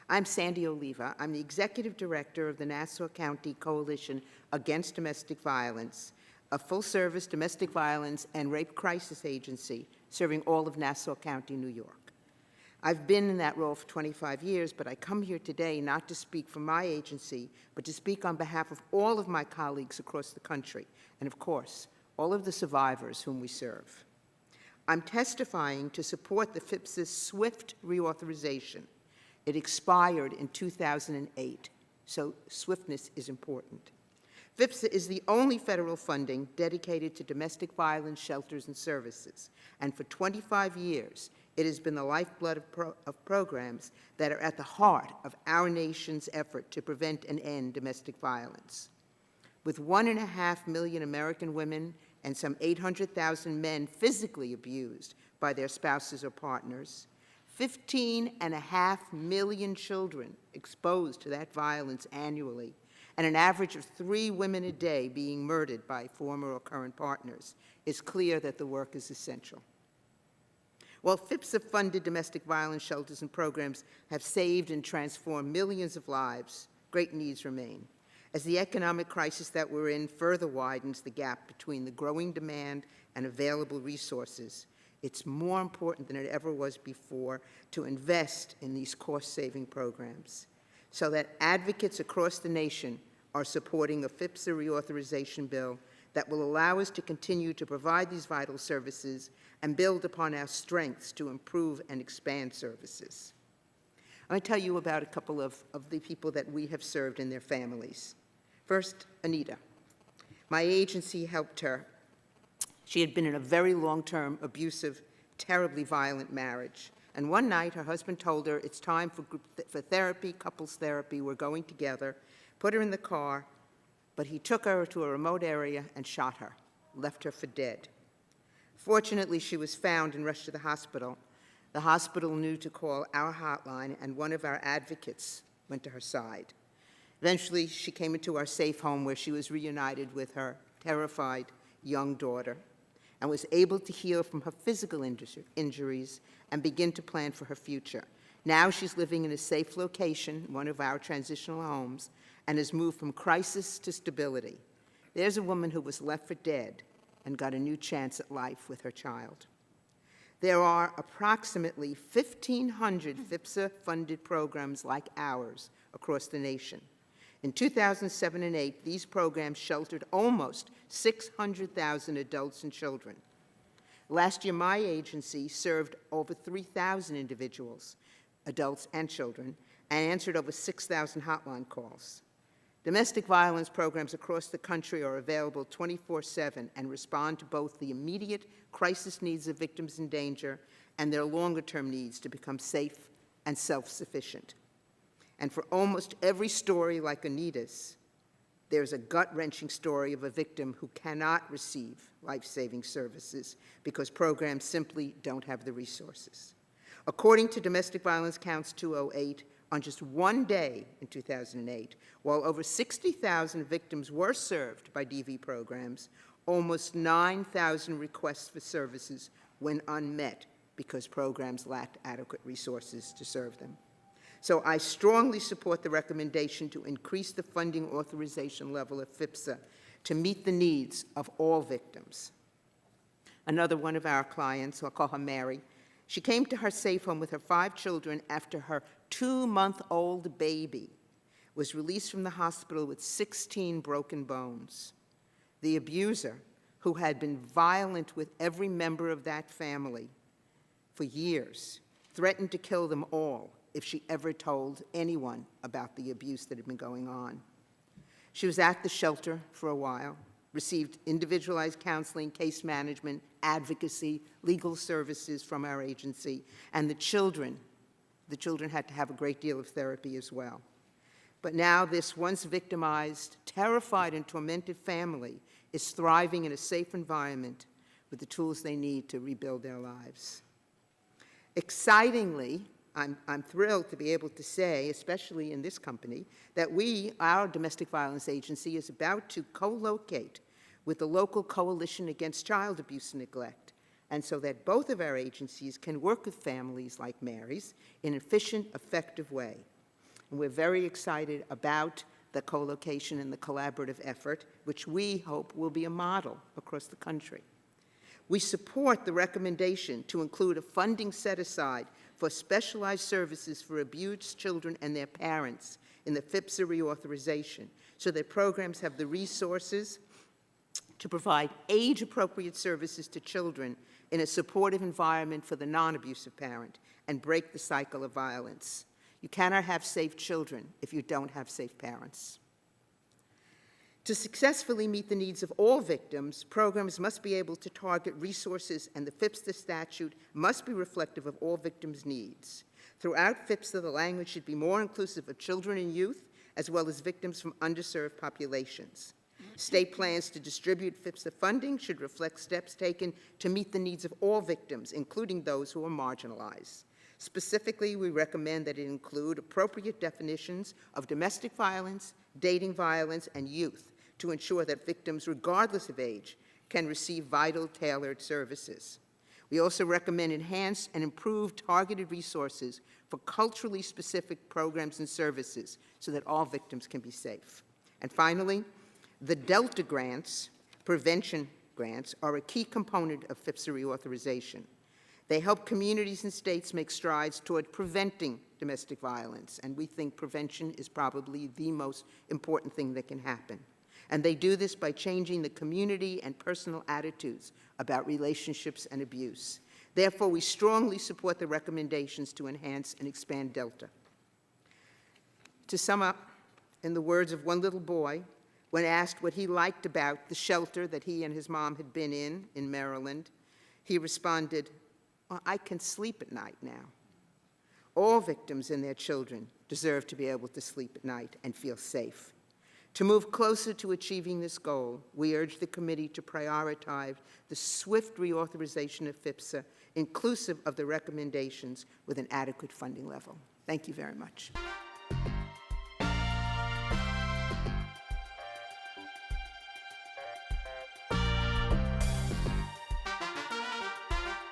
I'm Sandra Oliva. I'm the Executive Director of the Nassau County Coalition Against Domestic Violence, a full-service domestic violence and rape crisis agency serving all of Nassau County, New York. I've been in that role for 25 years, but I come here today not to speak for my agency, but to speak on behalf of all of my colleagues across the country, and of course, all of the survivors whom we serve. I'm testifying to support the FIPSA's swift reauthorization. It expired in 2008, so swiftness is important. FIPSA is the only federal funding dedicated to domestic violence shelters and services, and for 25 years, it has been the lifeblood of programs that are at the heart of our nation's effort to prevent and end domestic violence. With 1.5 million American women and some 800,000 men physically abused by their spouses or partners, 15.5 million children exposed to that violence annually, and an average of 3 women a day being murdered by former or current partners, it's clear that the work is essential. While FIPSA-funded domestic violence shelters and programs have saved and transformed millions of lives, great needs remain. As the economic crisis that we're in further widens the gap between the growing demand and available resources, it's more important than it ever was before to invest in these cost-saving programs so that advocates across the nation are supporting a FIPSA reauthorization bill that will allow us to continue to provide these vital services and build upon our strengths to improve and expand services. I'm going to tell you about a couple of the people that we have served and their families. First, Anita. My agency helped her. She had been in a very long-term, abusive, terribly violent marriage. And one night, her husband told her, it's time for therapy, couples therapy, we're going together, put her in the car, but he took her to a remote area and shot her, left her for dead. Fortunately, she was found and rushed to the hospital. The hospital knew to call our hotline, and one of our advocates went to her side. Eventually, she came into our safe home where she was reunited with her terrified young daughter and was able to heal from her physical injuries and begin to plan for her future. Now she's living in a safe location, one of our transitional homes, and has moved from crisis to stability. There's a woman who was left for dead and got a new chance at life with her child. There are approximately 1,500 FIPSA-funded programs like ours across the nation. In 2007 and 2008, these programs sheltered almost 600,000 adults and children. Last year, my agency served over 3,000 individuals, adults and children, and answered over 6,000 hotline calls. Domestic violence programs across the country are available 24/7 and respond to both the immediate crisis needs of victims in danger and their longer-term needs to become safe and self-sufficient. And for almost every story like Anita's, there's a gut-wrenching story of a victim who cannot receive life-saving services because programs simply don't have the resources. According to Domestic Violence Counts 208, on just one day in 2008, while over 60,000 victims were served by DV programs, almost 9,000 requests for services went unmet because programs lacked adequate resources to serve them. So I strongly support the recommendation to increase the funding authorization level of FIPSA to meet the needs of all victims. Another one of our clients, I'll call her Mary, she came to her safe home with her 5 children after her 2-month-old baby was released from the hospital with 16 broken bones. The abuser, who had been violent with every member of that family for years, threatened to kill them all if she ever told anyone about the abuse that had been going on. She was at the shelter for a while, received individualized counseling, case management, advocacy, legal services from our agency, and the children had to have a great deal of therapy as well. But now this once victimized, terrified, and tormented family is thriving in a safe environment with the tools they need to rebuild their lives. Excitingly, I'm thrilled to be able to say, especially in this company, that our domestic violence agency, is about to co-locate with the local Coalition Against Child Abuse and Neglect, and so that both of our agencies can work with families like Mary's in an efficient, effective way. And we're very excited about the co-location and the collaborative effort, which we hope will be a model across the country. We support the recommendation to include a funding set aside for specialized services for abused children and their parents in the FIPSA reauthorization, so that programs have the resources to provide age-appropriate services to children in a supportive environment for the non-abusive parent and break the cycle of violence. You cannot have safe children if you don't have safe parents. To successfully meet the needs of all victims, programs must be able to target resources, and the FIPSA statute must be reflective of all victims' needs. Throughout FIPSA, the language should be more inclusive of children and youth, as well as victims from underserved populations. State plans to distribute FIPSA funding should reflect steps taken to meet the needs of all victims, including those who are marginalized. Specifically, we recommend that it include appropriate definitions of domestic violence, dating violence, and youth to ensure that victims, regardless of age, can receive vital, tailored services. We also recommend enhanced and improved targeted resources for culturally specific programs and services so that all victims can be safe. And finally, the Delta grants, prevention grants, are a key component of FIPSA reauthorization. They help communities and states make strides toward preventing domestic violence, and we think prevention is probably the most important thing that can happen. And they do this by changing the community and personal attitudes about relationships and abuse. Therefore, we strongly support the recommendations to enhance and expand Delta. To sum up, in the words of one little boy, when asked what he liked about the shelter that he and his mom had been in Maryland, he responded, "Well, I can sleep at night now." All victims and their children deserve to be able to sleep at night and feel safe. To move closer to achieving this goal, we urge the committee to prioritize the swift reauthorization of FIPSA, inclusive of the recommendations, with an adequate funding level. Thank you very much.